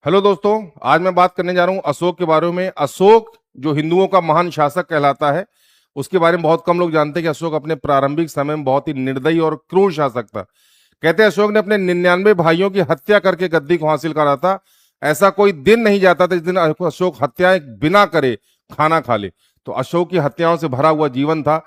Hello दोस्तों। आज मैं बात करने जा रहा हूं अशोक के बारे में। अशोक जो हिंदुओं का महान शासक कहलाता है, उसके बारे में बहुत कम लोग जानते हैं कि अशोक अपने प्रारंभिक समय में बहुत ही निर्दयी और क्रूर शासक था। कहते हैं अशोक ने अपने 99 भाइयों की हत्या करके गद्दी को हासिल करा था। ऐसा कोई दिन नहीं जाता था जिस दिन अशोक हत्याएं बिना करे खाना खा ले। तो अशोक की हत्याओं से भरा हुआ जीवन था।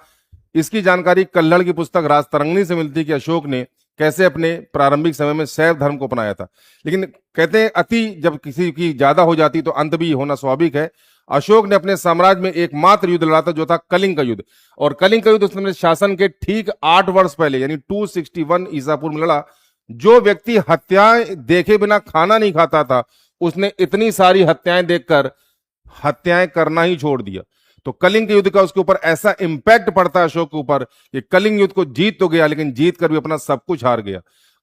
इसकी जानकारी कल्हड़ की पुस्तक राजतरंगिणी से मिलती है कि अशोक ने कैसे अपने प्रारंभिक समय में शैव धर्म को अपनाया था। लेकिन कहते हैं अति जब किसी की ज्यादा हो जाती तो अंत भी होना स्वाभाविक है। अशोक ने अपने साम्राज्य में एकमात्र युद्ध लड़ा था जो था कलिंग का युद्ध। और कलिंग का युद्ध उसने शासन के ठीक 8 वर्ष पहले यानी 261 ईसा पूर्व में लड़ा। जो व्यक्ति हत्याएं देखे बिना खाना नहीं खाता था, उसने इतनी सारी हत्याएं देखकर हत्याएं करना ही छोड़ दिया। तो कलिंग युद्ध का उसके ऊपर ऐसा इंपैक्ट पड़ता है अशोक के ऊपर कि कलिंग युद्ध को जीत तो गया, लेकिन जीत कर भी अपना सब कुछ हार गया।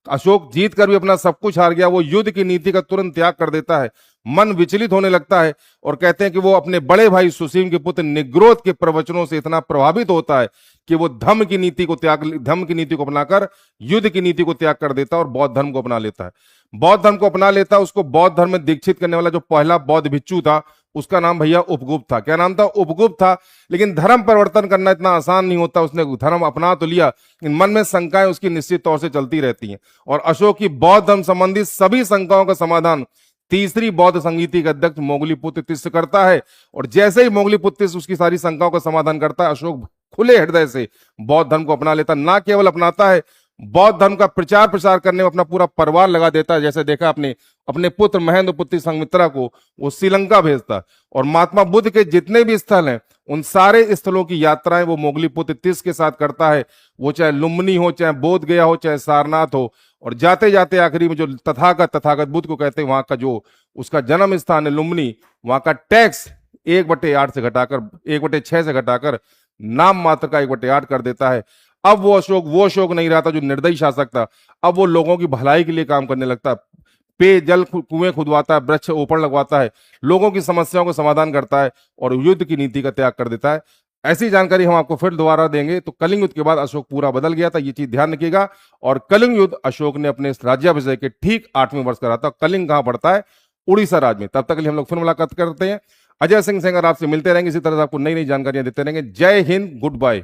अशोक जीत कर भी अपना सब कुछ हार गया। वो युद्ध की नीति का तुरंत त्याग कर देता है, मन विचलित होने लगता है। और कहते हैं कि वो अपने बड़े भाई सुसीम के पुत्र निग्रोध के प्रवचनों से इतना प्रभावित होता है कि वो धम्म की नीति को अपनाकर युद्ध की नीति को त्याग कर देता है और बौद्ध धर्म को अपना लेता है। बौद्ध धर्म को अपना लेता है। उसको बौद्ध धर्म में दीक्षित करने वाला जो पहला बौद्ध भिक्षु था, उसका नाम भैया उपगुप्त था। क्या नाम था? उपगुप्त था। लेकिन धर्म परिवर्तन करना इतना आसान नहीं होता। उसने धर्म अपना तो लिया, लेकिन मन में शंकाएं उसकी निश्चित तौर से चलती रहती हैं। और अशोक की बौद्ध धर्म संबंधी सभी शंकाओं का समाधान तीसरी बौद्ध संगीति के अध्यक्ष मोगलीपुत्र तिस्य करता है। और जैसे ही मोगलीपुत्र तिस्य उसकी सारी शंकाओं का समाधान करता है, अशोक खुले हृदय से बौद्ध धर्म को अपना लेता। ना केवल अपनाता है, बौद्ध धर्म का प्रचार प्रसार करने में अपना पूरा परिवार लगा देता है। जैसे देखा आपने, अपने पुत्र महेंद्र पुत्र संघमित्रा को वो श्रीलंका भेजता। और महात्मा बुद्ध के जितने भी स्थल हैं, उन सारे स्थलों की यात्राएं वो मोगलीपुत्र तिस्य के साथ करता है। वो चाहे लुम्बिनी हो, चाहे बोध गया हो, चाहे सारनाथ हो। और जाते जाते आखिरी में जो तथागत बुद्ध को कहते हैं, वहां का जो उसका जन्म स्थान है लुम्बिनी, वहां का टैक्स 1/8 से घटाकर 1/6 से घटाकर नाम मात्र का 1/8 कर देता है। अब वो अशोक नहीं रहा था जो निर्दयी शासक था। अब वो लोगों की भलाई के लिए काम करने लगता है। पेयजल कुएं खुदवाता है, वृक्ष ओपड़ लगवाता है, लोगों की समस्याओं का समाधान करता है और युद्ध की नीति का त्याग कर देता है। ऐसी जानकारी हम आपको फिर दोबारा देंगे। तो कलिंग युद्ध के बाद अशोक पूरा बदल गया था, ये चीज ध्यान रखिएगा। और कलिंग युद्ध अशोक ने अपने राज्याभिषेक के ठीक 8वें वर्ष करा था। कलिंग कहां पड़ता है? उड़ीसा राज्य में। तब तक के लिए हम लोग फिर मुलाकात करते हैं। अजय सिंह सेंगर आपसे मिलते रहेंगे, इसी तरह से आपको नई नई जानकारियां देते रहेंगे। जय हिंद, गुड बाय।